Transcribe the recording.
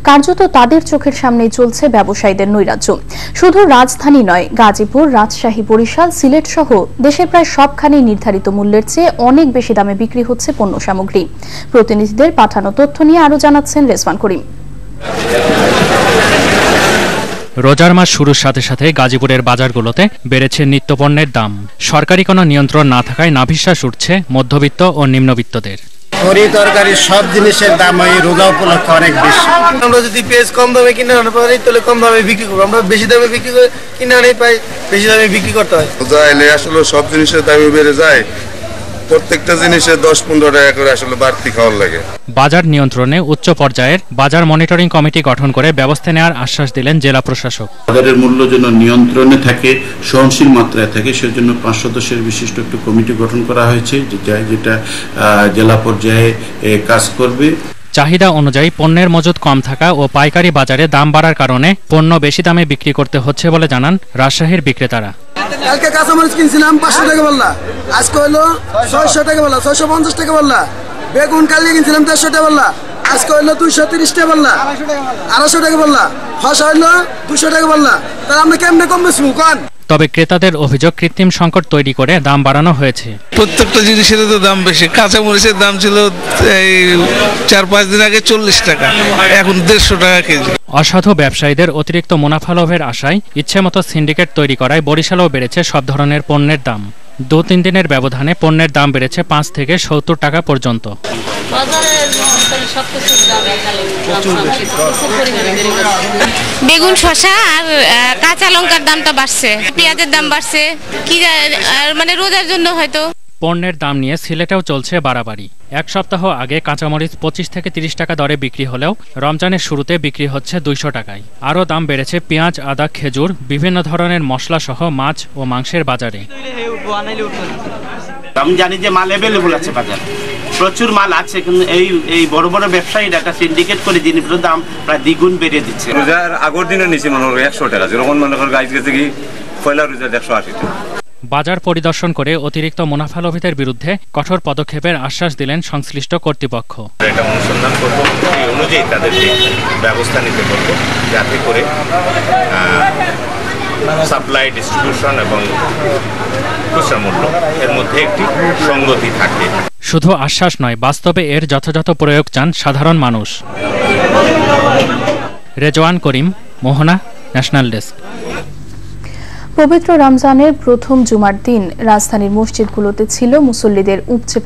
কার্যত তাদের চোখের সামনেই চলছে ব্যবসায়ীদের নৈরাজ্য। শুধু রাজধানী নয়, গাজীপুর, রাজশাহী, বরিশাল, সিলেট সহ দেশের প্রায় সবখানেই নির্ধারিত মূল্যের চেয়ে অনেক বেশি দামে বিক্রি হচ্ছে পণ্য সামগ্রী। প্রতিনিধিদের পাঠানো তথ্য নিয়ে আরো জানাচ্ছেন রেজওয়ান করিম। রোজার মাস শুরুর সাথে সাথে গাজীপুরের বাজারগুলোতে বেড়েছে নিত্যপণ্যের দাম। সরকারি কোনো নিয়ন্ত্রণ না থাকায় নাভিশ্বাস উঠছে মধ্যবিত্ত ও নিম্নবিত্তদের। তরকারি সব জিনিসের দাম এই রোজা উপলক্ষে অনেক বেশি। আমরা যদি পেঁয়াজ কম দামে কিনে আনতে পারি তাহলে কম দামে বিক্রি করবো, আমরা বেশি দামে বিক্রি করে কিনে আনে পাই বেশি দামে বিক্রি করতে হয়। রোজা এলে আসলে সব জিনিসের দামই বেড়ে যায়, প্রত্যেকটা জিনিসের 10-15 টাকা করে আসলে বাড়তি খাওয়ার লাগে। বাজার নিয়ন্ত্রণে উচ্চ পর্যায়ের বাজার মনিটরিং কমিটি গঠন করে ব্যবস্থা নেওয়ার আশ্বাস দিলেন জেলা প্রশাসক। বাজারের মূল্য যেন নিয়ন্ত্রণে থাকে, সহনশীল মাত্রায় থাকে, সেজন্য 5 সদস্যের বিশিষ্ট একটি কমিটি গঠন করা হয়েছে, যেটা জেলা পর্যায়ে কাজ করবে। চাহিদা অনুযায়ী পণ্যের মজুদ কম থাকা ও পাইকারি বাজারে দাম বাড়ার কারণে পণ্য বেশি দামে বিক্রি করতে হচ্ছে বলে জানান রাজশাহীর বিক্রেতারা। কালকে কাঁচামরিচ কিনছিলাম 500 টাকা বললা, আজকে হলো 600 টাকা বললা, 650 টাকা বললা। বেগুন কালকে কিনছিলাম 150 টাকা বললা, আজকে হলো 230 টাকা বললা, 250 টাকা বললা। শসা হলো 200 টাকা বললা। তাহলে আমরা কেমনে কম বেচবো কোন? তবে ক্রেতাদের অভিযোগ কৃত্রিম সংকট তৈরি করে দাম বাড়ানো হয়েছে। প্রত্যেকটা জিনিসের তো দাম বেশি। কাঁচামরিচের দাম ছিল এই 4-5 দিন আগে 40 টাকা, এখন 150 টাকা কেজি। অসাধু ব্যবসায়ীদের অতিরিক্ত মুনাফা লাভের আশায় ইচ্ছেমতো সিন্ডিকেট তৈরি করায় বরিশালেও বেড়েছে সব ধরনের পণ্যের দাম। 2-3 দিনের ব্যবধানে পণ্যের দাম বেড়েছে 5 থেকে 70 টাকা পর্যন্ত। বেগুন, শসা আর কাঁচা লঙ্কার দামটা বাড়ছে, পেঁয়াজের দাম বাড়ছে, কি মানে রোজার জন্য হয়তো। পণ্যের দাম নিয়ে সিলেটেও চলছে বাড়াবাড়ি। এক সপ্তাহ আগে কাঁচামরিচ 25 থেকে 30 টাকা দরে বিক্রি হলেও রমজানের শুরুতে বিক্রি হচ্ছে 200 টাকায়। আরও দাম বেড়েছে পেঁয়াজ, আদা, খেজুর, বিভিন্ন ধরনের মশলা সহ মাছ ও মাংসের বাজারে। আমি জানি যে মাল অ্যাভেলেবল আছে বাজারে, প্রচুর মাল আছে, কিন্তু এই বড় বড় ব্যবসায়ীরা একটা সিন্ডিকেট করে জিনিসগুলোর দাম প্রায় দ্বিগুণ বেড়ে দিচ্ছে। রোজার আগের দিনে নিচে মনে হয় 100 টাকা, যেরকম মনে করেন গাছ গেছে কি পয়লা রোজার 180 টাকা। বাজার পরিদর্শন করে অতিরিক্ত মুনাফালোভীদের বিরুদ্ধে কঠোর পদক্ষেপের আশ্বাস দিলেন সংশ্লিষ্ট কর্তৃপক্ষ। এটা অনুসন্ধান করব, এই অনুযায়ী তাদেরকে ব্যবস্থা নিতে বলব, যাতে করে সাপ্লাই, ডিস্ট্রিবিউশন এবং খুচরা মূল্য এর মধ্যে একটি সঙ্গতি থাকে। শুধু আশ্বাস নয়, বাস্তবে এর যথাযথ প্রয়োগ চান সাধারণ মানুষ। রেজওয়ান করিম, মোহনা, ন্যাশনাল ডেস্ক। পবিত্র রমজানের প্রথম জুমার দিন রাজধানীর মসজিদগুলোতে ছিল মুসল্লিদের উপচে